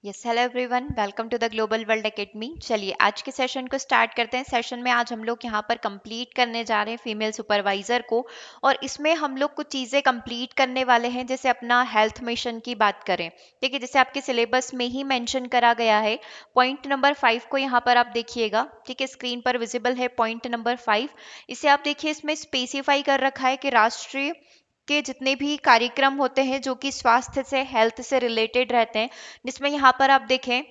Yes hello everyone, welcome to the global world academy. चलिए आज के सेशन को स्टार्ट करते हैं। सेशन में आज हम लोग यहाँ पर कंप्लीट करने जा रहे हैं फीमेल सुपरवाइजर को, और इसमें हम लोग कुछ चीज़ें कंप्लीट करने वाले हैं। जैसे अपना हेल्थ मिशन की बात करें, ठीक है, जैसे आपके सिलेबस में ही मेंशन करा गया है। पॉइंट नंबर 5 को यहाँ पर आप देखिएगा, ठीक है, स्क्रीन पर विजिबल है पॉइंट नंबर 5। इसे आप देखिए, इसमें स्पेसिफाई कर रखा है कि राष्ट्रीय के जितने भी कार्यक्रम होते हैं जो कि स्वास्थ्य से हेल्थ से रिलेटेड रहते हैं, जिसमें यहाँ पर आप देखें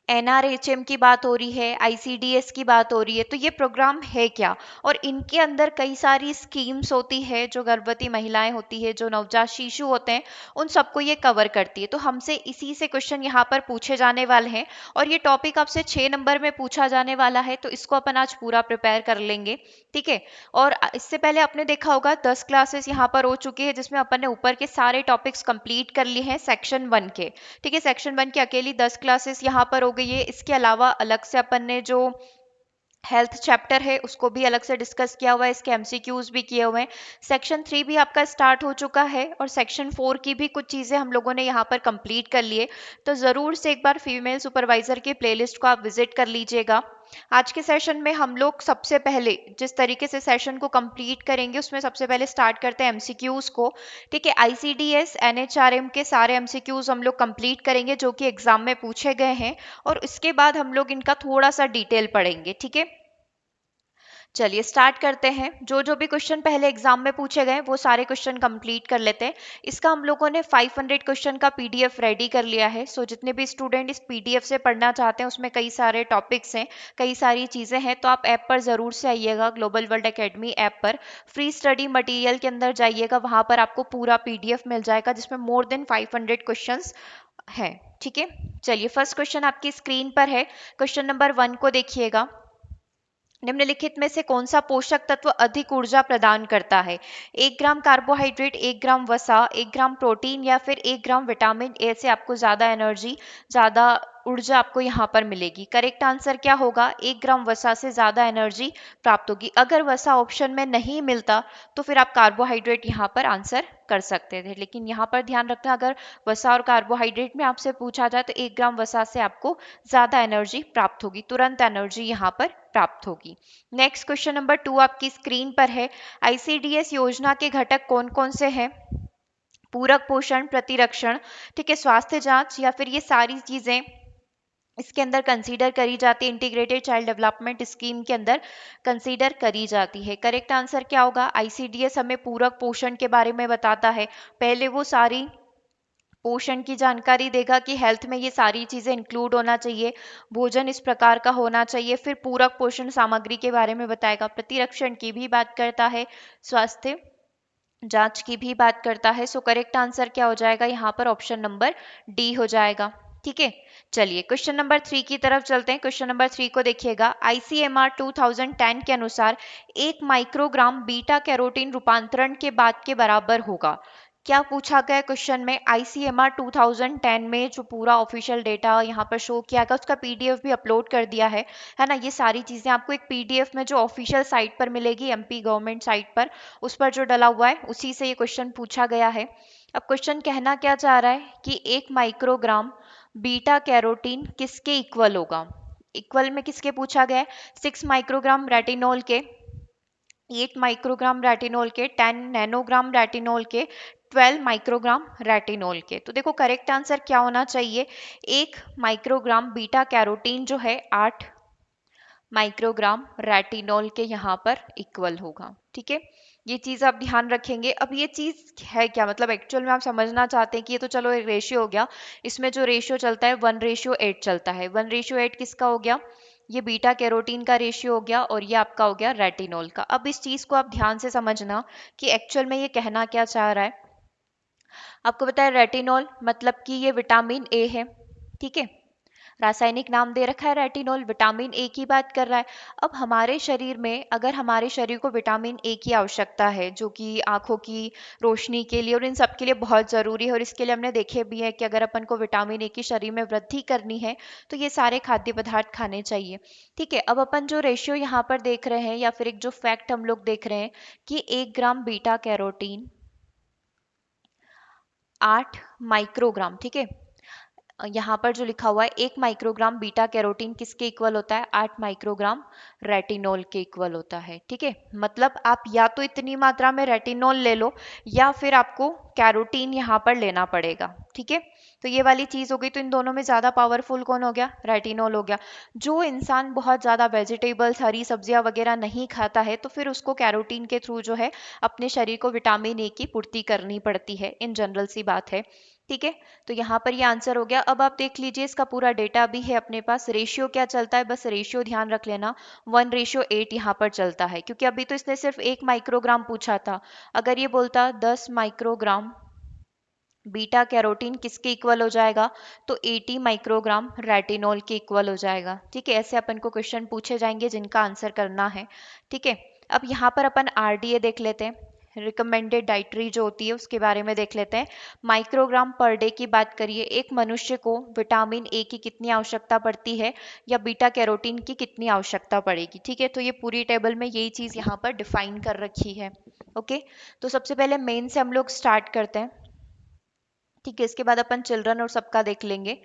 एनआरएचएम की बात हो रही है, आईसीडीएस की बात हो रही है। तो ये प्रोग्राम है क्या, और इनके अंदर कई सारी स्कीम्स होती है जो गर्भवती महिलाएं होती है, जो नवजात शिशु होते हैं, उन सबको ये कवर करती है। तो हमसे इसी से क्वेश्चन यहाँ पर पूछे जाने वाले हैं, और ये टॉपिक आपसे 6 नंबर में पूछा जाने वाला है। तो इसको अपन आज पूरा प्रिपेयर कर लेंगे, ठीक है। और इससे पहले आपने देखा होगा 10 क्लासेस यहाँ पर हो चुकी है, जिसमें अपन ने ऊपर के सारे टॉपिक्स कंप्लीट कर लिए हैं सेक्शन 1 के, ठीक है। सेक्शन 1 की अकेली 10 क्लासेस यहाँ पर हो गई है। इसके अलावा अलग से अपन ने जो हेल्थ चैप्टर है उसको भी अलग से डिस्कस किया हुआ है, इसके एमसीक्यूज भी किए हुए हैं। सेक्शन 3 भी आपका स्टार्ट हो चुका है, और सेक्शन 4 की भी कुछ चीज़ें हम लोगों ने यहाँ पर कंप्लीट कर लिए। तो ज़रूर से एक बार फीमेल सुपरवाइजर की प्लेलिस्ट को आप विजिट कर लीजिएगा। आज के सेशन में हम लोग सबसे पहले जिस तरीके से सेशन को कंप्लीट करेंगे, उसमें सबसे पहले स्टार्ट करते हैं एमसीक्यूज को, ठीक है। आईसीडीएस एनएचआरएम के सारे एमसीक्यूज हम लोग कंप्लीट करेंगे जो कि एग्जाम में पूछे गए हैं, और उसके बाद हम लोग इनका थोड़ा सा डिटेल पढ़ेंगे, ठीक है। चलिए स्टार्ट करते हैं। जो जो भी क्वेश्चन पहले एग्जाम में पूछे गए वो सारे क्वेश्चन कंप्लीट कर लेते हैं। इसका हम लोगों ने 500 क्वेश्चन का पीडीएफ रेडी कर लिया है। सो जितने भी स्टूडेंट इस पीडीएफ से पढ़ना चाहते हैं, उसमें कई सारे टॉपिक्स हैं, कई सारी चीज़ें हैं। तो आप ऐप पर ज़रूर से आइएगा, ग्लोबल वर्ल्ड एकेडमी ऐप पर फ्री स्टडी मटीरियल के अंदर जाइएगा, वहाँ पर आपको पूरा पीडीएफ मिल जाएगा जिसमें मोर देन 500 क्वेश्चन हैं, ठीक है। चलिए फर्स्ट क्वेश्चन आपकी स्क्रीन पर है। क्वेश्चन नंबर 1 को देखिएगा। निम्नलिखित में से कौन सा पोषक तत्व अधिक ऊर्जा प्रदान करता है? 1 ग्राम कार्बोहाइड्रेट, 1 ग्राम वसा, 1 ग्राम प्रोटीन, या फिर 1 ग्राम विटामिन ए से आपको ज्यादा एनर्जी, ज्यादा ऊर्जा आपको यहाँ पर मिलेगी। करेक्ट आंसर क्या होगा? 1 ग्राम वसा से ज्यादा एनर्जी प्राप्त होगी। अगर वसा ऑप्शन में नहीं मिलता तो फिर आप कार्बोहाइड्रेट यहाँ पर आंसर कर सकते थे, लेकिन यहाँ पर ध्यान रखना, अगर वसा और कार्बोहाइड्रेट में आपसे पूछा जाए तो 1 ग्राम वसा से आपको ज्यादा एनर्जी प्राप्त होगी, तुरंत एनर्जी यहाँ पर प्राप्त होगी। नेक्स्ट क्वेश्चन नंबर 2 आपकी स्क्रीन पर है। आईसीडीएस योजना के घटक कौन कौन से हैं? पूरक पोषण, प्रतिरक्षण, ठीक है, स्वास्थ्य जांच, या फिर ये सारी चीजें इसके अंदर कंसीडर करी जाती है, इंटीग्रेटेड चाइल्ड डेवलपमेंट स्कीम के अंदर कंसीडर करी जाती है। करेक्ट आंसर क्या होगा? आईसीडीएस हमें पूरक पोषण के बारे में बताता है। पहले वो सारी पोषण की जानकारी देगा कि हेल्थ में ये सारी चीजें इंक्लूड होना चाहिए, भोजन इस प्रकार का होना चाहिए, फिर पूरक पोषण सामग्री के बारे में बताएगा, प्रतिरक्षण की भी बात करता है, स्वास्थ्य जांच की भी बात करता है। सो करेक्ट आंसर क्या हो जाएगा यहाँ पर? ऑप्शन नंबर डी हो जाएगा, ठीक है। चलिए क्वेश्चन नंबर 3 की तरफ चलते हैं। क्वेश्चन नंबर 3 को देखिएगा। आईसीएमआर 2010 के अनुसार 1 माइक्रोग्राम बीटा कैरोटीन रूपांतरण के बाद के बराबर होगा। क्या पूछा गया क्वेश्चन में? आईसीएमआर 2010 में जो पूरा ऑफिशियल डेटा यहाँ पर शो किया गया, उसका पीडीएफ भी अपलोड कर दिया है ना। ये सारी चीजें आपको एक पीडीएफ में जो ऑफिशियल साइट पर मिलेगी, एमपी गवर्नमेंट साइट पर, उस पर जो डला हुआ है उसी से ये क्वेश्चन पूछा गया है। अब क्वेश्चन कहना क्या चाह रहा है कि 1 माइक्रोग्राम बीटा कैरोटीन किसके इक्वल होगा? इक्वल में किसके पूछा गया है? 6 माइक्रोग्राम रेटिनॉल के, 8 माइक्रोग्राम रेटिनॉल के, 10 नैनोग्राम रेटिनॉल के, 12 माइक्रोग्राम रेटिनॉल के। तो देखो करेक्ट आंसर क्या होना चाहिए? 1 माइक्रोग्राम बीटा कैरोटीन जो है 8 माइक्रोग्राम रेटिनॉल के यहाँ पर इक्वल होगा, ठीक है। ये चीज आप ध्यान रखेंगे। अब ये चीज है क्या, मतलब एक्चुअल में आप समझना चाहते हैं कि ये तो चलो एक रेशियो हो गया, इसमें जो रेशियो चलता है 1:8 चलता है। 1:8 किसका हो गया? ये बीटा कैरोटीन का रेशियो हो गया, और ये आपका हो गया रेटिनॉल का। अब इस चीज को आप ध्यान से समझना कि एक्चुअल में ये कहना क्या चाह रहा है। आपको पता है रेटिनॉल मतलब कि ये विटामिन ए है, ठीक है। रासायनिक नाम दे रखा है रेटिनॉल, विटामिन ए की बात कर रहा है। अब हमारे शरीर में, अगर हमारे शरीर को विटामिन ए की आवश्यकता है, जो कि आंखों की रोशनी के लिए और इन सब के लिए बहुत ज़रूरी है, और इसके लिए हमने देखे भी है कि अगर अपन को विटामिन ए की शरीर में वृद्धि करनी है तो ये सारे खाद्य पदार्थ खाने चाहिए, ठीक है। अब अपन जो रेशियो यहाँ पर देख रहे हैं, या फिर एक जो फैक्ट हम लोग देख रहे हैं कि 1 ग्राम बीटा कैरोटीन 8 माइक्रोग्राम, ठीक है, यहाँ पर जो लिखा हुआ है 1 माइक्रोग्राम बीटा कैरोटीन किसके इक्वल होता है, 8 माइक्रोग्राम रेटिनॉल के इक्वल होता है। ठीक है, मतलब आप या तो इतनी मात्रा में रेटिनॉल ले लो या फिर आपको कैरोटीन यहाँ पर लेना पड़ेगा। ठीक है, तो ये वाली चीज हो गई। तो इन दोनों में ज्यादा पावरफुल कौन हो गया, रेटिनॉल हो गया। जो इंसान बहुत ज्यादा वेजिटेबल्स हरी सब्जियां वगैरह नहीं खाता है तो फिर उसको कैरोटीन के थ्रू जो है अपने शरीर को विटामिन ए की पूर्ति करनी पड़ती है, इन जनरल सी बात है। ठीक है, तो यहाँ पर ये आंसर हो गया। अब आप देख लीजिए इसका पूरा डेटा भी है अपने पास। रेशियो क्या चलता है, बस रेशियो ध्यान रख लेना, 1:8 यहाँ पर चलता है, क्योंकि अभी तो इसने सिर्फ 1 माइक्रोग्राम पूछा था। अगर ये बोलता 10 माइक्रोग्राम बीटा कैरोटीन किसके इक्वल हो जाएगा, तो 80 माइक्रोग्राम रेटिनॉल के इक्वल हो जाएगा। ठीक है, ऐसे अपन को क्वेश्चन पूछे जाएंगे जिनका आंसर करना है। ठीक है, अब यहाँ पर अपन आरडीए देख लेते हैं, रिकमेंडेड डाइटरी जो होती है उसके बारे में देख लेते हैं। माइक्रोग्राम पर डे की बात करिए, एक मनुष्य को विटामिन ए की कितनी आवश्यकता पड़ती है या बीटा कैरोटीन की कितनी आवश्यकता पड़ेगी। ठीक है, तो ये पूरी टेबल में यही चीज यहाँ पर डिफाइन कर रखी है। ओके, तो सबसे पहले मेन से हम लोग स्टार्ट करते हैं। ठीक है, इसके बाद अपन चिल्ड्रन और सबका देख लेंगे।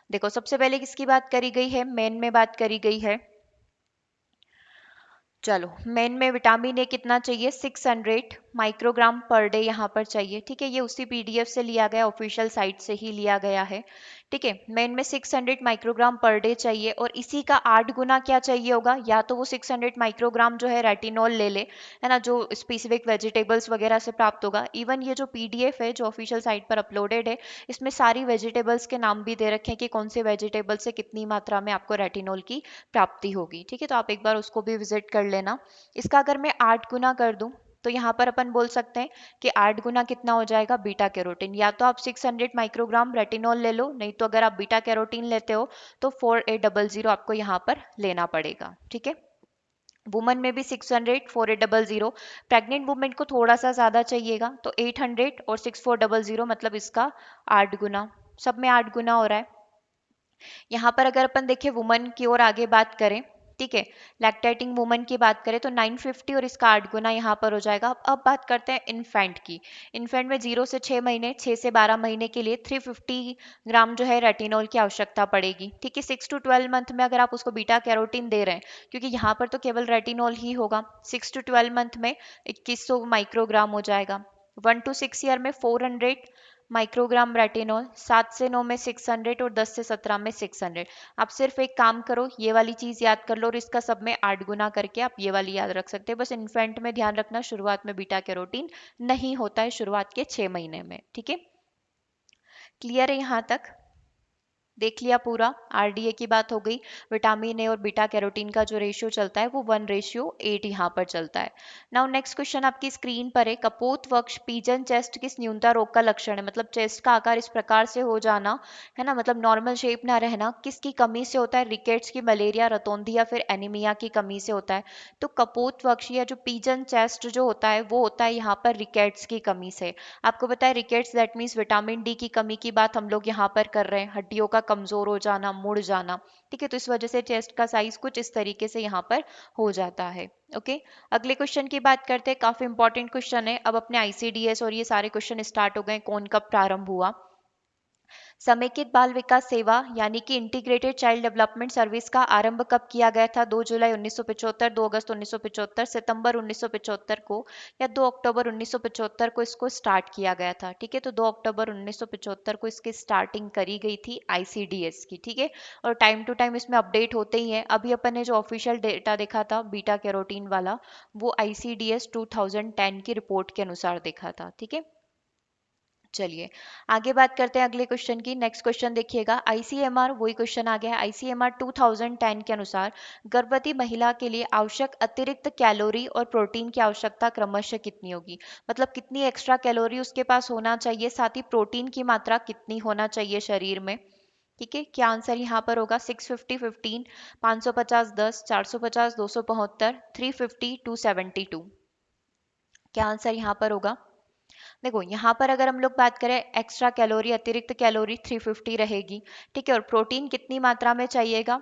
देखो, सबसे पहले किसकी बात करी गई है, मेन में बात करी गई है। चलो, मेन में विटामिन ए कितना चाहिए, 600 माइक्रोग्राम पर डे यहाँ पर चाहिए। ठीक है, ये उसी पीडीएफ से लिया गया, ऑफिशियल साइट से ही लिया गया है। ठीक है, मेन में 600 माइक्रोग्राम पर डे चाहिए और इसी का 8 गुना क्या चाहिए होगा, या तो वो 600 माइक्रोग्राम जो है रेटिनॉल ले ले, है ना, जो स्पेसिफिक वेजिटेबल्स वगैरह से प्राप्त होगा। इवन ये जो पीडीएफ है जो ऑफिशियल साइट पर अपलोडेड है, इसमें सारी वेजिटेबल्स के नाम भी दे रखे हैं कि कौन से वेजिटेबल से कितनी मात्रा में आपको रेटिनॉल की प्राप्ति होगी। ठीक है, तो आप एक बार उसको भी विजिट कर लेना। इसका अगर मैं 8 गुना कर दूं तो यहाँ पर अपन बोल सकते हैं कि 8 गुना कितना हो जाएगा, बीटा कैरोटीन। या तो आप 600 माइक्रोग्राम रेटिनॉल ले लो, नहीं तो अगर आप बीटा कैरोटीन लेते हो तो 4800 आपको यहाँ पर लेना पड़ेगा। ठीक है, वुमन में भी 600, 4800। प्रेग्नेंट वुमेन को थोड़ा सा ज्यादा चाहिएगा, तो 800 और 6400, मतलब इसका 8 गुना। सब में 8 गुना हो रहा है। यहाँ पर अगर अपन देखें वुमन की ओर आगे बात करें, ठीक है, लैक्टेटिंग वुमन की बात करें तो 950 और इसका 8 गुना यहाँ पर हो जाएगा। अब बात करते हैं इन्फेंट की। इन्फेंट में 0 से 6 महीने, 6 से 12 महीने के लिए 350 ग्राम जो है रेटिनॉल की आवश्यकता पड़ेगी। ठीक है, 6 to 12 मंथ में अगर आप उसको बीटा कैरोटीन दे रहे हैं, क्योंकि यहाँ पर तो केवल रेटिनॉल ही होगा, 6 to 12 मंथ में 2100 माइक्रोग्राम हो जाएगा। 1 to 6 ईयर में 400 माइक्रोग्राम रेटिनॉल, 7 से 9 में 600 और 10 से 17 में 600। आप सिर्फ एक काम करो, ये वाली चीज याद कर लो और इसका सब में 8 गुना करके आप ये वाली याद रख सकते हैं। बस इन्फेंट में ध्यान रखना, शुरुआत में बीटा कैरोटीन नहीं होता है, शुरुआत के 6 महीने में। ठीक है, क्लियर है यहाँ तक, देख लिया पूरा। आरडीए की बात हो गई, विटामिन ए और बीटा कैरोटीन का जो रेशियो चलता है वो 1:8 यहाँ पर चलता है। नाउ नेक्स्ट क्वेश्चन आपकी स्क्रीन पर है, कपोत वक्ष पीजन चेस्ट किस न्यूनता रोग का लक्षण है। मतलब चेस्ट का आकार इस प्रकार से हो जाना, है ना, मतलब नॉर्मल शेप ना रहना, किसकी कमी से होता है, रिकेट्स की, मलेरिया, रतौंधी या फिर एनीमिया की कमी से होता है। तो कपोत वक्ष या जो पीजन चेस्ट जो होता है वो होता है यहाँ पर रिकेट्स की कमी से। आपको पता है rickets that means vitamin D की कमी की बात हम लोग यहाँ पर कर रहे हैं, हड्डियों का कमजोर हो जाना, मुड़ जाना। ठीक है, तो इस वजह से चेस्ट का साइज कुछ इस तरीके से यहाँ पर हो जाता है। ओके, अगले क्वेश्चन की बात करते हैं, काफी इंपॉर्टेंट क्वेश्चन है। अब अपने आईसीडीएस और ये सारे क्वेश्चन स्टार्ट हो गए, कौन कब प्रारंभ हुआ। समेकित बाल विकास सेवा यानी कि इंटीग्रेटेड चाइल्ड डेवलपमेंट सर्विस का आरंभ कब किया गया था, 2 जुलाई 1975, 2 अगस्त 1975, सितंबर 1975 को, या 2 अक्टूबर 1975 को इसको स्टार्ट किया गया था। ठीक है, तो 2 अक्टूबर 1975 को इसकी स्टार्टिंग करी गई थी आईसीडीएस की। ठीक है, और टाइम टू टाइम इसमें अपडेट होते ही हैं। अभी अपन ने जो ऑफिशियल डेटा देखा था बीटा कैरोटीन वाला, वो आईसीडीएस 2010 की रिपोर्ट के अनुसार देखा था। ठीक है, चलिए आगे बात करते हैं अगले क्वेश्चन की। नेक्स्ट क्वेश्चन देखिएगा, आईसीएमआर, वही क्वेश्चन आ गया है। आईसीएमआर 2010 के अनुसार गर्भवती महिला के लिए आवश्यक अतिरिक्त कैलोरी और प्रोटीन की आवश्यकता क्रमशः कितनी होगी। मतलब कितनी एक्स्ट्रा कैलोरी उसके पास होना चाहिए, साथ ही प्रोटीन की मात्रा कितनी होना चाहिए शरीर में। ठीक है, क्या आंसर यहाँ पर होगा, 650 15, 550 10, 450 272, 350 272। क्या आंसर यहाँ पर होगा। देखो, यहाँ पर अगर हम लोग बात करें एक्स्ट्रा कैलोरी, अतिरिक्त कैलोरी 350 रहेगी। ठीक है, और प्रोटीन कितनी मात्रा में चाहिएगा,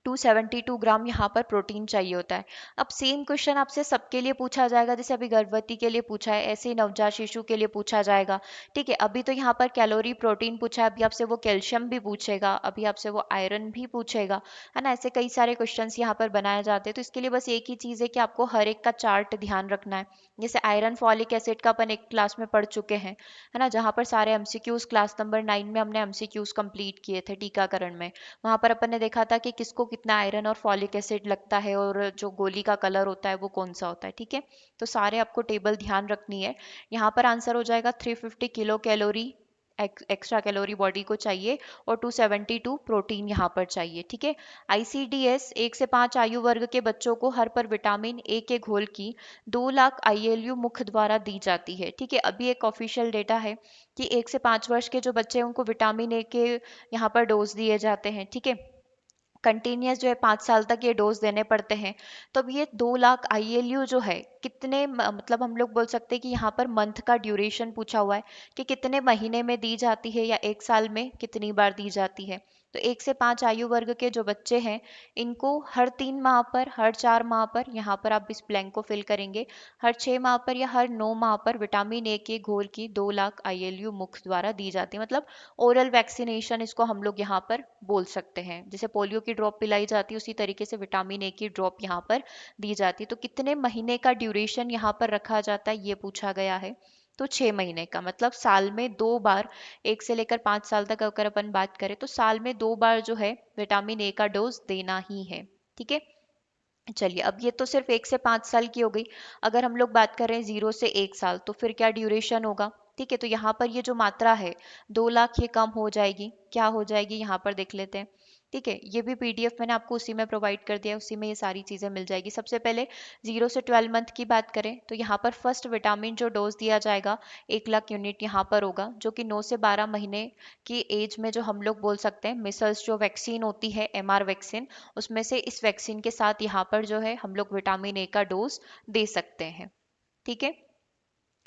272 ग्राम यहाँ पर प्रोटीन चाहिए होता है। अब सेम क्वेश्चन आपसे सबके लिए पूछा जाएगा, जैसे अभी गर्भवती के लिए पूछा है, ऐसे ही नवजात शिशु के लिए पूछा जाएगा। ठीक है, अभी तो यहाँ पर कैलोरी प्रोटीन पूछा है, अभी आपसे वो कैल्शियम भी पूछेगा, अभी आपसे वो आयरन भी पूछेगा, है ना। ऐसे कई सारे क्वेश्चंस यहाँ पर बनाए जाते हैं। तो इसके लिए बस एक ही चीज़ है कि आपको हर एक का चार्ट ध्यान रखना है। जैसे आयरन फॉलिक एसिड का अपन एक क्लास में पढ़ चुके हैं, है ना, जहाँ पर सारे एमसीक्यूज क्लास नंबर 9 में हमने एमसीक्यूज कंप्लीट किए थे टीकाकरण में। वहां पर अपन ने देखा था कि किसको कितना आयरन और फॉलिक एसिड लगता है और जो गोली का कलर होता है वो कौन सा होता है। ठीक है, तो सारे आपको टेबल ध्यान रखनी है। यहाँ पर आंसर हो जाएगा 350 kilo calorie extra calorie body को चाहिए और 272 प्रोटीन यहाँ पर चाहिए। ठीक है, आईसीडीएस 1 से 5 आयु वर्ग के बच्चों को हर पर विटामिन ए के घोल की 2 लाख आईएलयू मुख द्वारा दी जाती है। ठीक है, अभी एक ऑफिशियल डेटा है कि 1 से 5 वर्ष के जो बच्चे हैं उनको विटामिन ए के यहाँ पर डोज दिए जाते हैं। ठीक है, कंटिन्यूस जो है 5 साल तक ये डोज देने पड़ते हैं। तो अब ये 2 लाख आईएलयू जो है कितने मतलब हम लोग बोल सकते हैं कि यहाँ पर मंथ का ड्यूरेशन पूछा हुआ है कि कितने महीने में दी जाती है या एक साल में कितनी बार दी जाती है। तो 1 से 5 आयु वर्ग के जो बच्चे हैं इनको हर 3 माह पर, हर 4 माह पर, यहाँ पर आप इस ब्लैंक को फिल करेंगे, हर 6 माह पर या हर 9 माह पर विटामिन ए के घोल की 2 लाख आईएलयू मुख द्वारा दी जाती है। मतलब ओरल वैक्सीनेशन इसको हम लोग यहाँ पर बोल सकते हैं। जैसे पोलियो की ड्रॉप पिलाई जाती है उसी तरीके से विटामिन ए की ड्रॉप यहाँ पर दी जाती है। तो कितने महीने का ड्यूरेशन यहाँ पर रखा जाता है ये पूछा गया है। तो 6 महीने का, मतलब साल में 2 बार, 1 से लेकर 5 साल तक अगर अपन बात करें तो साल में 2 बार जो है विटामिन ए का डोज देना ही है। ठीक है, चलिए अब ये तो सिर्फ 1 से 5 साल की हो गई। अगर हम लोग बात करें 0 से 1 साल तो फिर क्या ड्यूरेशन होगा। ठीक है, तो यहाँ पर ये जो मात्रा है 2 लाख ये कम हो जाएगी, क्या हो जाएगी यहाँ पर देख लेते हैं। ठीक है, ये भी पीडीएफ मैंने आपको उसी में प्रोवाइड कर दिया है, उसी में ये सारी चीज़ें मिल जाएगी। सबसे पहले 0 से 12 मंथ की बात करें तो यहाँ पर फर्स्ट विटामिन जो डोज दिया जाएगा 1 लाख यूनिट यहाँ पर होगा, जो कि 9 से 12 महीने की एज में जो हम लोग बोल सकते हैं मिसल्स जो वैक्सीन होती है एमआर वैक्सीन, उसमें से इस वैक्सीन के साथ यहाँ पर जो है हम लोग विटामिन ए का डोज दे सकते हैं। ठीक है,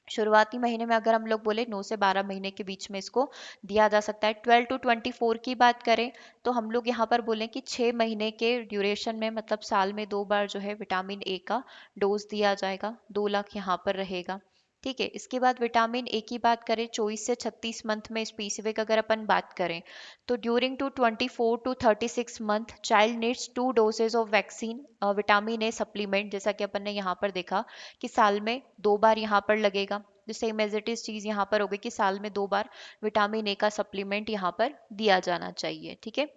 शुरुआती महीने में अगर हम लोग बोले 9 से 12 महीने के बीच में इसको दिया जा सकता है। 12 to 24 की बात करें तो हम लोग यहाँ पर बोलें कि 6 महीने के ड्यूरेशन में, मतलब साल में 2 बार जो है विटामिन ए का डोज दिया जाएगा, 2 लाख यहाँ पर रहेगा। ठीक है, इसके बाद विटामिन ए की बात करें 24 से 36 मंथ में स्पेसिफिक अगर अपन बात करें तो during to 24 to 36 month child needs 2 doses of vaccine vitamin A supplement, जैसा कि अपन ने यहाँ पर देखा कि साल में 2 बार यहाँ पर लगेगा। जो सेम एज इट इज चीज यहाँ पर होगी कि साल में 2 बार विटामिन ए का सप्लीमेंट यहाँ पर दिया जाना चाहिए। ठीक है,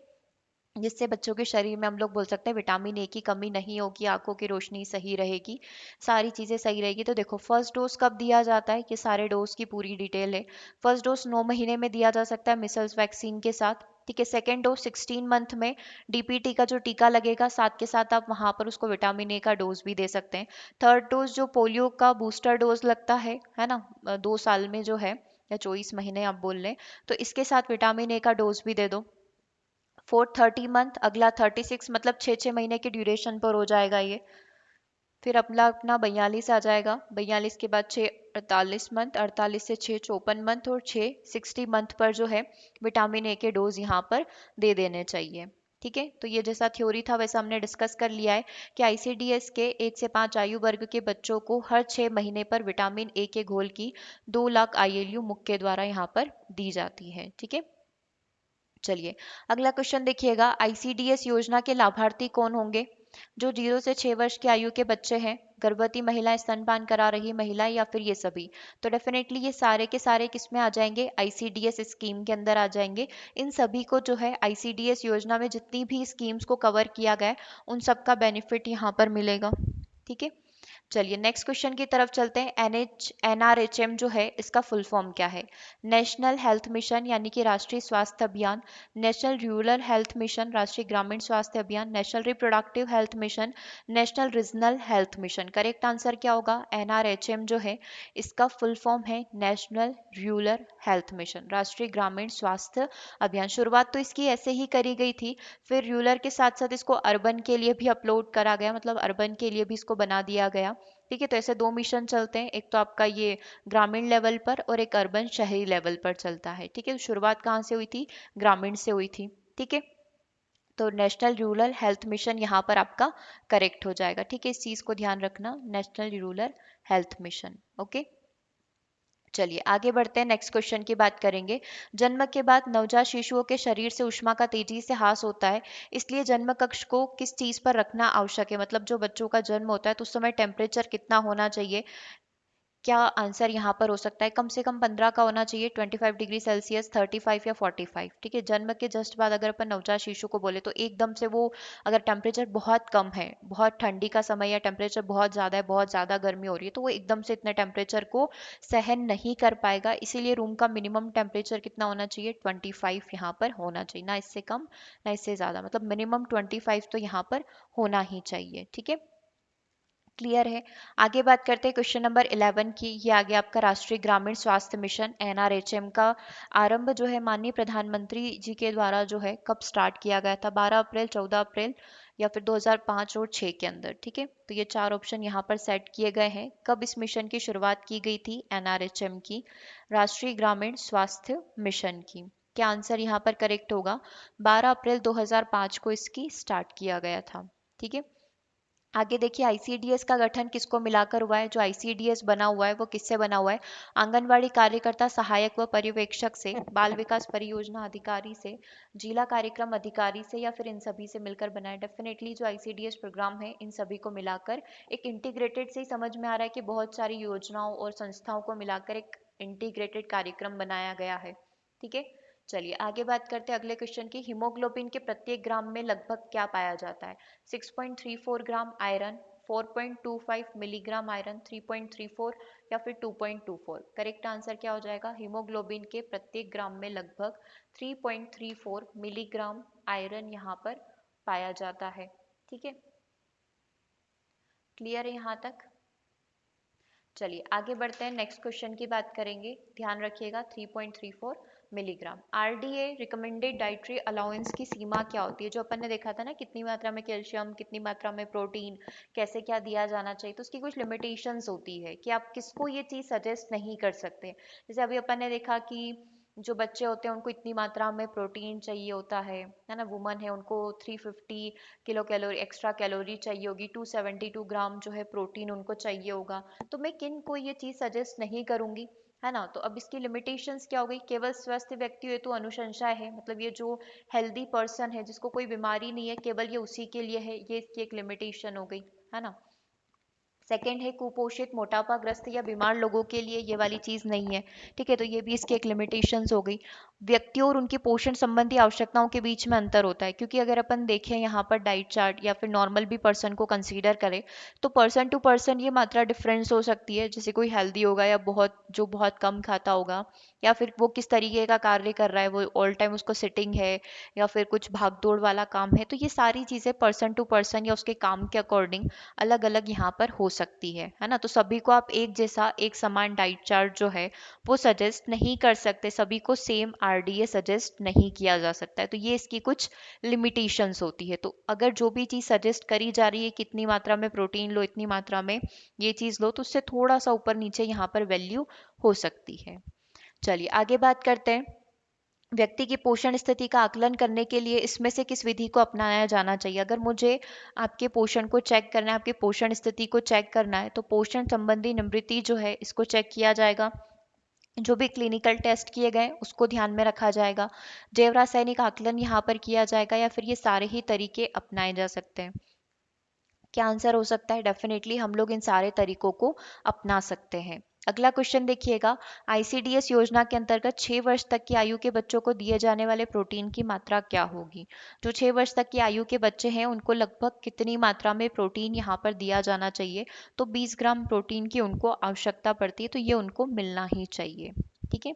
जिससे बच्चों के शरीर में हम लोग बोल सकते हैं विटामिन ए की कमी नहीं होगी, आंखों की रोशनी सही रहेगी, सारी चीज़ें सही रहेगी। तो देखो फर्स्ट डोज कब दिया जाता है, कि सारे डोज की पूरी डिटेल है। फर्स्ट डोज 9 महीने में दिया जा सकता है मिसल्स वैक्सीन के साथ। ठीक है, सेकेंड डोज 16 मंथ में डीपीटी का जो टीका लगेगा साथ के साथ आप वहां पर उसको विटामिन ए का डोज भी दे सकते हैं। थर्ड डोज जो पोलियो का बूस्टर डोज लगता है ना, 2 साल में जो है या 24 महीने आप बोल लें, तो इसके साथ विटामिन ए का डोज भी दे दो। फोर्थ 30 मंथ, अगला 36, मतलब 6 6 महीने के ड्यूरेशन पर हो जाएगा ये। फिर अपना अपना 42 आ जाएगा, 42 के बाद 6 48 मंथ, 48 से 6 54 मंथ और 6 60 मंथ पर जो है विटामिन ए के डोज यहाँ पर दे देने चाहिए। ठीक है, तो ये जैसा थ्योरी था वैसा हमने डिस्कस कर लिया है कि आईसीडीएस के 1 से 5 आयु वर्ग के बच्चों को हर 6 महीने पर विटामिन ए के घोल की 2 लाख आईएलयू मुख के द्वारा यहाँ पर दी जाती है। ठीक है, चलिए अगला क्वेश्चन देखिएगा, आईसीडीएस योजना के लाभार्थी कौन होंगे। जो 0 से 6 वर्ष की आयु के बच्चे हैं, गर्भवती महिलाएं, स्तनपान करा रही महिलाएं, या फिर ये सभी। तो डेफिनेटली ये सारे के सारे किस में आ जाएंगे, आईसीडीएस स्कीम के अंदर आ जाएंगे। इन सभी को जो है आईसीडीएस योजना में जितनी भी स्कीम्स को कवर किया गया है उन सब का बेनिफिट यहाँ पर मिलेगा। ठीक है, चलिए नेक्स्ट क्वेश्चन की तरफ चलते हैं। एनआरएचएम जो है इसका फुल फॉर्म क्या है। नेशनल हेल्थ मिशन यानी कि राष्ट्रीय स्वास्थ्य अभियान, नेशनल रूरल हेल्थ मिशन राष्ट्रीय ग्रामीण स्वास्थ्य अभियान, national reproductive health mission, national regional health mission. Correct answer क्या होगा, एनआरएचएम जो है इसका फुल फॉर्म है नेशनल रूरल हेल्थ मिशन, राष्ट्रीय ग्रामीण स्वास्थ्य अभियान। शुरुआत तो इसकी ऐसे ही करी गई थी, फिर रूरल के साथ साथ इसको अर्बन के लिए भी अपलोड करा गया, मतलब अर्बन के लिए भी इसको बना दिया गया। ठीक है, तो ऐसे 2 मिशन चलते हैं, एक तो आपका ये ग्रामीण लेवल पर और एक अर्बन शहरी लेवल पर चलता है। ठीक है, तो शुरुआत कहाँ से हुई थी, ग्रामीण से हुई थी। ठीक है, तो नेशनल रूरल हेल्थ मिशन यहाँ पर आपका करेक्ट हो जाएगा। ठीक है, इस चीज़ को ध्यान रखना, national rural health mission. Okay, चलिए आगे बढ़ते हैं, नेक्स्ट क्वेश्चन की बात करेंगे। जन्म के बाद नवजात शिशुओं के शरीर से ऊष्मा का तेजी से ह्रास होता है, इसलिए जन्म कक्ष को किस चीज पर रखना आवश्यक है? मतलब जो बच्चों का जन्म होता है तो उस समय टेम्परेचर कितना होना चाहिए? क्या आंसर यहाँ पर हो सकता है? कम से कम 15 का होना चाहिए, 25 डिग्री सेल्सियस, 35 या 45। ठीक है, जन्म के जस्ट बाद अगर अपन नवजात शिशु को बोले तो एकदम से वो, अगर टेम्परेचर बहुत कम है, बहुत ठंडी का समय या टेम्परेचर बहुत ज़्यादा है, बहुत ज़्यादा गर्मी हो रही है, तो वो एकदम से इतने टेम्परेचर को सहन नहीं कर पाएगा। इसीलिए रूम का मिनिमम टेम्परेचर कितना होना चाहिए? 25 यहाँ पर होना चाहिए, ना इससे कम ना इससे ज़्यादा, मतलब मिनिमम 25 तो यहाँ पर होना ही चाहिए। ठीक है, क्लियर है। आगे बात करते हैं क्वेश्चन नंबर 11 की। ये आगे आपका राष्ट्रीय ग्रामीण स्वास्थ्य मिशन एनआरएचएम का आरंभ जो है माननीय प्रधानमंत्री जी के द्वारा जो है कब स्टार्ट किया गया था? 12 अप्रैल, 14 अप्रैल या फिर 2005 और 6 के अंदर। ठीक है, तो ये चार ऑप्शन यहाँ पर सेट किए गए हैं। कब इस मिशन की शुरुआत की गई थी? एनआरएचएम की, राष्ट्रीय ग्रामीण स्वास्थ्य मिशन की। क्या आंसर यहाँ पर करेक्ट होगा? 12 अप्रैल 2005 को इसकी स्टार्ट किया गया था। ठीक है, आगे देखिए, आईसीडीएस का गठन किसको मिलाकर हुआ है? जो आईसीडीएस बना हुआ है वो किससे बना हुआ है? आंगनवाड़ी कार्यकर्ता, सहायक व पर्यवेक्षक से, बाल विकास परियोजना अधिकारी से, जिला कार्यक्रम अधिकारी से, या फिर इन सभी से मिलकर बना है? डेफिनेटली जो आईसीडीएस प्रोग्राम है इन सभी को मिलाकर एक इंटीग्रेटेड से ही समझ में आ रहा है कि बहुत सारी योजनाओं और संस्थाओं को मिलाकर एक इंटीग्रेटेड कार्यक्रम बनाया गया है। ठीक है, चलिए आगे बात करते हैं अगले क्वेश्चन की। हीमोग्लोबिन के प्रत्येक ग्राम में लगभग क्या पाया जाता है? 6.34 ग्राम आयरन, 4.25 मिलीग्राम आयरन, 3.34 या फिर 2.24? करेक्ट आंसर क्या हो जाएगा? हीमोग्लोबिन के प्रत्येक ग्राम में लगभग 3.34 मिलीग्राम आयरन यहाँ पर पाया जाता है। ठीक है, क्लियर है यहाँ तक? चलिए आगे बढ़ते हैं, नेक्स्ट क्वेश्चन की बात करेंगे। ध्यान रखिएगा, 3.34 milligram. RDA recommended dietary allowance की सीमा क्या होती है? जो अपन ने देखा था ना, कितनी मात्रा में कैल्शियम, कितनी मात्रा में प्रोटीन, कैसे क्या दिया जाना चाहिए, तो उसकी कुछ लिमिटेशंस होती है कि आप किसको ये चीज़ सजेस्ट नहीं कर सकते। जैसे अभी अपन ने देखा कि जो बच्चे होते हैं उनको इतनी मात्रा में प्रोटीन चाहिए होता है ना, वुमन है उनको 350 किलो कैलोरी एक्स्ट्रा कैलोरी चाहिए होगी, 272 ग्राम जो है प्रोटीन उनको चाहिए होगा। तो मैं किन को ये चीज़ सजेस्ट नहीं करूंगी, है ना? तो अब इसकी लिमिटेशंस क्या हो गई? केवल स्वस्थ व्यक्ति है तो अनुशंसा है, मतलब ये जो हेल्दी पर्सन है जिसको कोई बीमारी नहीं है, केवल ये उसी के लिए है, ये इसकी एक लिमिटेशन हो गई, है ना? सेकंड है कुपोषित, मोटापाग्रस्त या बीमार लोगों के लिए ये वाली चीज़ नहीं है। ठीक है, तो ये भी इसकी एक लिमिटेशंस हो गई। व्यक्तियों और उनकी पोषण संबंधी आवश्यकताओं के बीच में अंतर होता है, क्योंकि अगर अपन देखें यहाँ पर डाइट चार्ट या फिर नॉर्मल भी पर्सन को कंसीडर करें तो पर्सन टू पर्सन ये मात्रा डिफरेंस हो सकती है। जैसे कोई हेल्दी होगा या बहुत कम खाता होगा, या फिर वो किस तरीके का कार्य कर रहा है, वो ऑल टाइम उसको सिटिंग है या फिर कुछ भाग दौड़ वाला काम है, तो ये सारी चीज़ें पर्सन टू पर्सन या उसके काम के अकॉर्डिंग अलग अलग यहाँ पर हो सकती है ना? तो सभी को आप एक जैसा एक समान डाइट चार्ट जो है वो सजेस्ट नहीं कर सकते, सभी को सेम आरडीए सजेस्ट नहीं किया जा सकता है। तो ये इसकी कुछ लिमिटेशंस होती है। तो अगर जो भी चीज़ सजेस्ट करी जा रही है, कितनी मात्रा में प्रोटीन लो, इतनी मात्रा में ये चीज़ लो, तो उससे थोड़ा सा ऊपर नीचे यहाँ पर वैल्यू हो सकती है। चलिए आगे बात करते हैं। व्यक्ति की पोषण स्थिति का आकलन करने के लिए इसमें से किस विधि को अपनाया जाना चाहिए? अगर मुझे आपके पोषण को चेक करना है, आपकी पोषण स्थिति को चेक करना है, तो पोषण संबंधी निवृत्ति जो है इसको चेक किया जाएगा। जो भी क्लिनिकल टेस्ट किए गए उसको ध्यान में रखा जाएगा। जैव रासायनिक आकलन यहाँ पर किया जाएगा, या फिर ये सारे ही तरीके अपनाए जा सकते हैं? क्या आंसर हो सकता है? डेफिनेटली हम लोग इन सारे तरीकों को अपना सकते हैं। अगला क्वेश्चन देखिएगा। आईसीडीएस योजना के अंतर्गत 6 वर्ष तक की आयु के बच्चों को दिए जाने वाले प्रोटीन की मात्रा क्या होगी? जो 6 वर्ष तक की आयु के बच्चे हैं उनको लगभग कितनी मात्रा में प्रोटीन यहाँ पर दिया जाना चाहिए? तो 20 ग्राम प्रोटीन की उनको आवश्यकता पड़ती है, तो ये उनको मिलना ही चाहिए। ठीक है,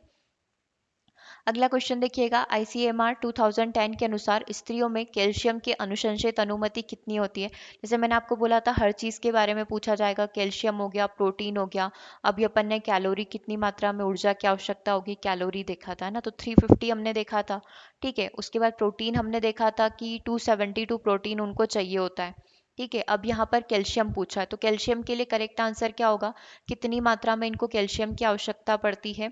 अगला क्वेश्चन देखिएगा। आईसीएमआर 2010 के अनुसार स्त्रियों में कैल्शियम की अनुशंसित अनुमति कितनी होती है? जैसे मैंने आपको बोला था हर चीज़ के बारे में पूछा जाएगा, कैल्शियम हो गया, प्रोटीन हो गया। अभी अपन ने कैलोरी, कितनी मात्रा में ऊर्जा की आवश्यकता होगी, कैलोरी देखा था ना, तो 350 हमने देखा था। ठीक है, उसके बाद प्रोटीन हमने देखा था कि 272 प्रोटीन उनको चाहिए होता है। ठीक है, अब यहाँ पर कैल्शियम पूछा है, तो कैल्शियम के लिए करेक्ट आंसर क्या होगा? कितनी मात्रा में इनको कैल्शियम की आवश्यकता पड़ती है?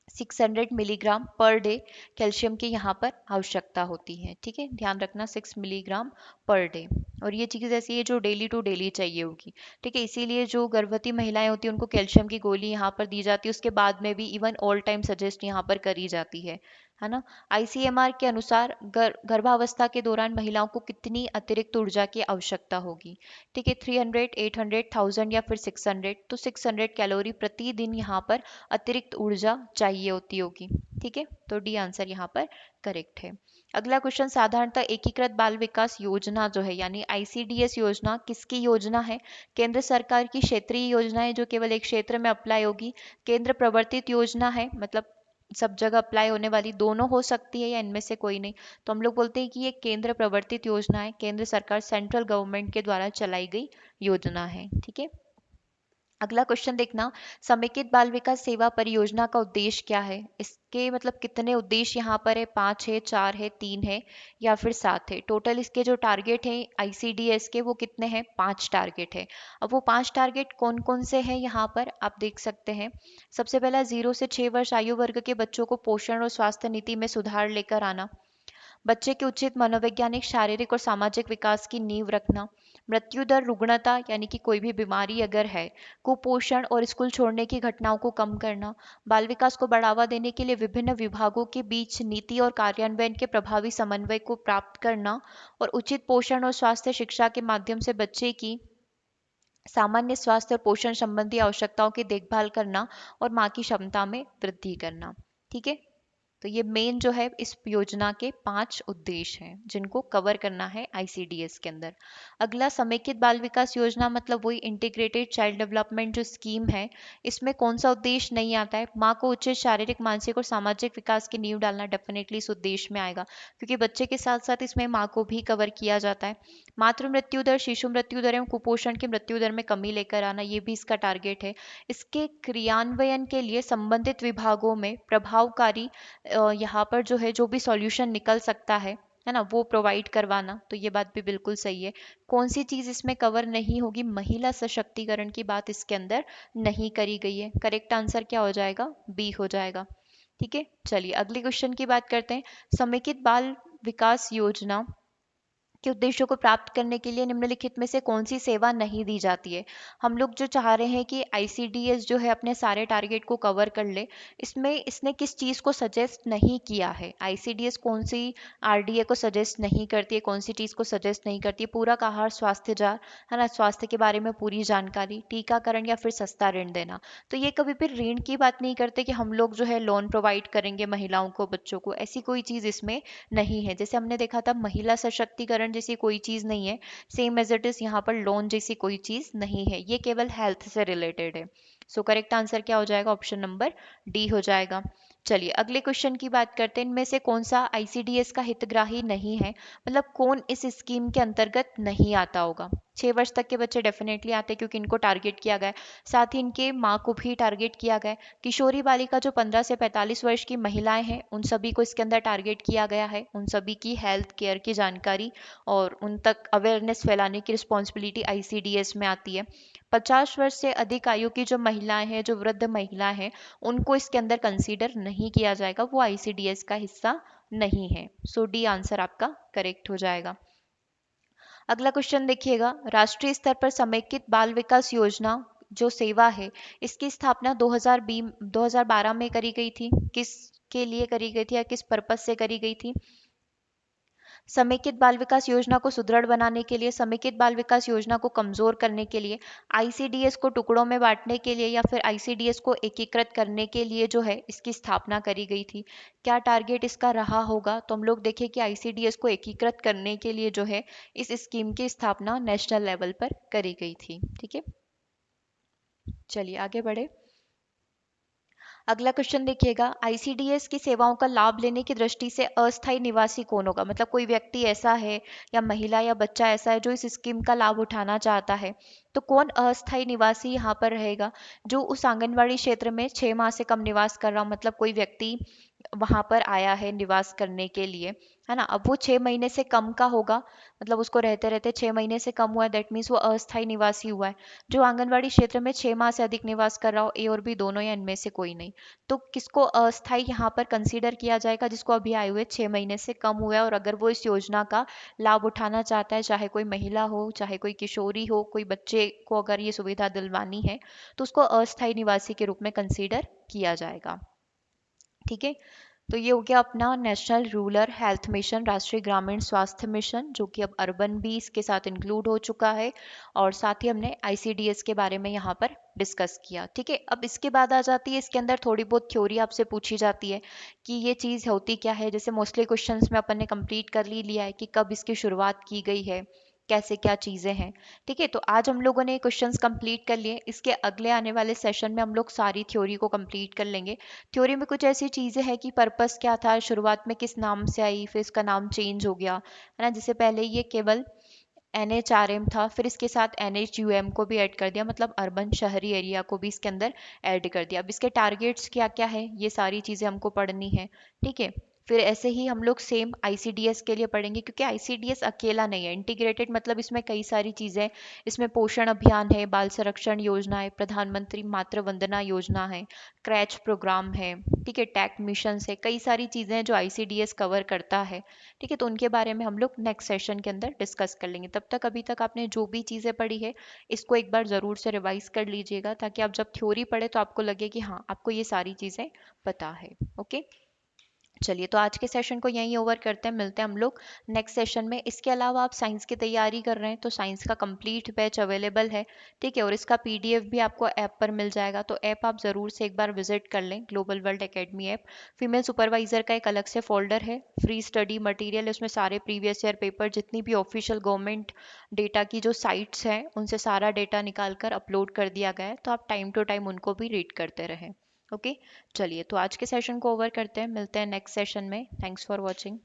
600 मिलीग्राम पर डे कैल्शियम की यहाँ पर आवश्यकता होती है। ठीक है, ध्यान रखना 6 मिलीग्राम पर डे। और ये चीज़ ऐसी है जो डेली टू डेली चाहिए होगी। ठीक है, इसीलिए जो गर्भवती महिलाएं होती हैं उनको कैल्शियम की गोली यहाँ पर दी जाती है, उसके बाद में भी इवन ऑल टाइम सजेस्ट यहाँ पर करी जाती है ना। आईसीएमआर के अनुसार गर्भावस्था के दौरान महिलाओं को कितनी अतिरिक्त ऊर्जा की आवश्यकता होगी। ठीक है, 300, 800, 1000 या फिर 600, तो 600 कैलोरी प्रतिदिन यहाँ पर अतिरिक्त ऊर्जा चाहिए होती होगी। ठीक है, तो डी आंसर यहाँ पर करेक्ट है। अगला क्वेश्चन, साधारणतः एकीकृत बाल विकास योजना जो है यानी आईसीडीएस योजना किसकी योजना है। केंद्र सरकार की क्षेत्रीय योजना है जो केवल एक क्षेत्र में अप्लाई होगी, केंद्र प्रवर्तित योजना है मतलब सब जगह अप्लाई होने वाली, दोनों हो सकती है या इनमें से कोई नहीं, तो हम लोग बोलते हैं कि ये केंद्र प्रवर्तित योजना है, केंद्र सरकार सेंट्रल गवर्नमेंट के द्वारा चलाई गई योजना है। ठीक है, अगला क्वेश्चन देखना, समेकित बाल विकास सेवा परियोजना का उद्देश्य क्या है। इसके मतलब कितने उद्देश्य यहाँ पर है, 5 है, 4 है, 3 है या फिर 7 है। टोटल इसके जो टारगेट है आईसीडीएस के वो कितने हैं, 5 टारगेट है। अब वो 5 टारगेट कौन कौन से हैं यहाँ पर आप देख सकते हैं। सबसे पहला 0 से 6 वर्ष आयु वर्ग के बच्चों को पोषण और स्वास्थ्य नीति में सुधार लेकर आना, बच्चे के उचित मनोवैज्ञानिक, शारीरिक और सामाजिक विकास की नींव रखना, मृत्यु दर, रुग्णता यानी कि कोई भी बीमारी अगर है, कुपोषण और स्कूल छोड़ने की घटनाओं को कम करना, बाल विकास को बढ़ावा देने के लिए विभिन्न विभागों के बीच नीति और कार्यान्वयन के प्रभावी समन्वय को प्राप्त करना और उचित पोषण और स्वास्थ्य शिक्षा के माध्यम से बच्चे की सामान्य स्वास्थ्य और पोषण संबंधी आवश्यकताओं की देखभाल करना और माँ की क्षमता में वृद्धि करना। ठीक है, तो ये मेन जो है इस योजना के 5 उद्देश्य हैं जिनको कवर करना है आईसीडीएस के अंदर। अगला, समेकित बाल विकास योजना मतलब वही इंटीग्रेटेड चाइल्ड डेवलपमेंट जो स्कीम है, इसमें कौन सा उद्देश्य नहीं आता है। माँ को उचित शारीरिक, मानसिक और सामाजिक विकास की नींव डालना डेफिनेटली इस उद्देश्य में आएगा, क्योंकि बच्चे के साथ साथ इसमें माँ को भी कवर किया जाता है। मातृ मृत्यु दर, शिशु मृत्यु दर एवं कुपोषण की मृत्यु दर में कमी लेकर आना, ये भी इसका टारगेट है। इसके क्रियान्वयन के लिए संबंधित विभागों में प्रभावकारी यहाँ पर जो है जो भी सॉल्यूशन निकल सकता है ना, वो प्रोवाइड करवाना, तो ये बात भी बिल्कुल सही है। कौन सी चीज इसमें कवर नहीं होगी, महिला सशक्तिकरण की बात इसके अंदर नहीं करी गई है। करेक्ट आंसर क्या हो जाएगा, बी हो जाएगा। ठीक है, चलिए अगले क्वेश्चन की बात करते हैं। समेकित बाल विकास योजना के उद्देश्यों को प्राप्त करने के लिए निम्नलिखित में से कौन सी सेवा नहीं दी जाती है। हम लोग जो चाह रहे हैं कि आईसीडीएस जो है अपने सारे टारगेट को कवर कर ले, इसमें इसने किस चीज़ को सजेस्ट नहीं किया है। आईसीडीएस कौन सी आरडीए को सजेस्ट नहीं करती है, कौन सी चीज़ को सजेस्ट नहीं करती है। पूरक आहार, स्वास्थ्य जार है ना, स्वास्थ्य के बारे में पूरी जानकारी, टीकाकरण या फिर सस्ता ऋण देना। तो ये कभी भी ऋण की बात नहीं करते कि हम लोग जो है लोन प्रोवाइड करेंगे महिलाओं को, बच्चों को, ऐसी कोई चीज़ इसमें नहीं है। जैसे हमने देखा था महिला सशक्तिकरण जैसी कोई चीज नहीं है, सेम एज इट इज यहाँ पर लोन जैसी कोई चीज नहीं है, ये केवल हेल्थ से रिलेटेड है। सो करेक्ट आंसर क्या हो जाएगा, ऑप्शन नंबर डी हो जाएगा। चलिए अगले क्वेश्चन की बात करते हैं। इनमें से कौन सा आईसीडीएस का हितग्राही नहीं है, मतलब कौन इस स्कीम के अंतर्गत नहीं आता होगा। 6 वर्ष तक के बच्चे डेफिनेटली आते हैं क्योंकि इनको टारगेट किया गया है, साथ ही इनके माँ को भी टारगेट किया गया है। किशोरी बालिका जो 15 से 45 वर्ष की महिलाएं हैं उन सभी को इसके अंदर टारगेट किया गया है, उन सभी की हेल्थ केयर की जानकारी और उन तक अवेयरनेस फैलाने की रिस्पॉन्सिबिलिटी आईसीडीएस में आती है। 50 वर्ष से अधिक आयु की जो महिलाएं हैं, जो वृद्ध महिलाएं हैं, उनको इसके अंदर कंसीडर नहीं किया जाएगा, वो आईसीडीएस का हिस्सा नहीं है। सो डी आंसर आपका करेक्ट हो जाएगा। अगला क्वेश्चन देखिएगा, राष्ट्रीय स्तर पर समेकित बाल विकास योजना जो सेवा है, इसकी स्थापना 2012 में करी गई थी। किस के लिए करी गई थी या किस पर्पज से करी गई थी। समेकित बाल विकास योजना को सुदृढ़ बनाने के लिए, समेकित बाल विकास योजना को कमजोर करने के लिए, आईसीडीएस को टुकड़ों में बांटने के लिए या फिर आईसीडीएस को एकीकृत करने के लिए जो है इसकी स्थापना करी गई थी। क्या टारगेट इसका रहा होगा, तो हम लोग देखें कि आईसीडीएस को एकीकृत करने के लिए जो है इस स्कीम की स्थापना नेशनल लेवल पर करी गई थी। ठीक है, चलिए आगे बढ़े। अगला क्वेश्चन देखिएगा, आईसीडीएस की सेवाओं का लाभ लेने की दृष्टि से अस्थायी निवासी कौन होगा, मतलब कोई व्यक्ति ऐसा है या महिला या बच्चा ऐसा है जो इस स्कीम का लाभ उठाना चाहता है, तो कौन अस्थायी निवासी यहाँ पर रहेगा। जो उस आंगनवाड़ी क्षेत्र में 6 माह से कम निवास कर रहा, मतलब कोई व्यक्ति वहां पर आया है निवास करने के लिए, है ना। अब वो 6 महीने से कम का होगा, मतलब उसको रहते रहते 6 महीने से कम हुआ है, दैट मीन्स वो अस्थायी निवासी हुआ है। जो आंगनवाड़ी क्षेत्र में 6 माह से अधिक निवास कर रहा हो, ए और बी दोनों या इनमें से कोई नहीं, तो किसको अस्थायी यहाँ पर कंसीडर किया जाएगा? जिसको अभी आए हुए 6 महीने से कम हुआ है और अगर वो इस योजना का लाभ उठाना चाहता है, चाहे कोई महिला हो, चाहे कोई किशोरी हो, कोई बच्चे को अगर ये सुविधा दिलवानी है, तो उसको अस्थायी निवासी के रूप में कंसीडर किया जाएगा। ठीक है। तो ये हो गया अपना नेशनल रूरल हेल्थ मिशन, राष्ट्रीय ग्रामीण स्वास्थ्य मिशन, जो कि अब अर्बन भी इसके साथ इंक्लूड हो चुका है। और साथ ही हमने आईसीडीएस के बारे में यहाँ पर डिस्कस किया। ठीक है। अब इसके बाद आ जाती है, इसके अंदर थोड़ी बहुत थ्योरी आपसे पूछी जाती है कि ये चीज़ होती क्या है। जैसे मोस्टली क्वेश्चंस में अपन ने कंप्लीट कर लिया है कि कब इसकी शुरुआत की गई है, कैसे क्या चीज़ें हैं। ठीक है। तो आज हम लोगों ने क्वेश्चंस कंप्लीट कर लिए। इसके अगले आने वाले सेशन में हम लोग सारी थ्योरी को कंप्लीट कर लेंगे। थ्योरी में कुछ ऐसी चीज़ें हैं कि पर्पस क्या था, शुरुआत में किस नाम से आई, फिर इसका नाम चेंज हो गया, है ना। जैसे पहले ये केवल NHRM था, फिर इसके साथ NHUM को भी ऐड कर दिया, मतलब अर्बन शहरी एरिया को भी इसके अंदर ऐड कर दिया। अब इसके टारगेट्स क्या क्या है, ये सारी चीज़ें हमको पढ़नी है। ठीक है। फिर ऐसे ही हम लोग सेम आईसीडीएस के लिए पढ़ेंगे, क्योंकि आईसीडीएस अकेला नहीं है, इंटीग्रेटेड मतलब इसमें कई सारी चीज़ें, इसमें पोषण अभियान है, बाल संरक्षण योजना है, प्रधानमंत्री मातृ वंदना योजना है, क्रैच प्रोग्राम है, ठीक है, टैक मिशन है, कई सारी चीज़ें हैं जो आईसीडीएस कवर करता है। ठीक है। तो उनके बारे में हम लोग नेक्स्ट सेशन के अंदर डिस्कस कर लेंगे। तब तक अभी तक आपने जो भी चीज़ें पढ़ी है, इसको एक बार ज़रूर से रिवाइज कर लीजिएगा, ताकि आप जब थ्योरी पढ़े तो आपको लगे कि हाँ, आपको ये सारी चीज़ें पता है। ओके। चलिए, तो आज के सेशन को यहीं ओवर करते हैं, मिलते हैं हम लोग नेक्स्ट सेशन में। इसके अलावा आप साइंस की तैयारी कर रहे हैं तो साइंस का कंप्लीट बैच अवेलेबल है। ठीक है। और इसका पीडीएफ भी आपको ऐप पर मिल जाएगा, तो ऐप आप ज़रूर से एक बार विजिट कर लें, global world academy app. Female supervisor का एक अलग से फोल्डर है, फ्री स्टडी मटेरियल, उसमें सारे प्रीवियस ईयर पेपर, जितनी भी ऑफिशियल गवर्नमेंट डेटा की जो साइट्स हैं, उनसे सारा डेटा निकाल कर अपलोड कर दिया गया है, तो आप टाइम टू टाइम उनको भी रीड करते रहें। ओके। चलिए, तो आज के सेशन को ओवर करते हैं, मिलते हैं नेक्स्ट सेशन में। Thanks for watching.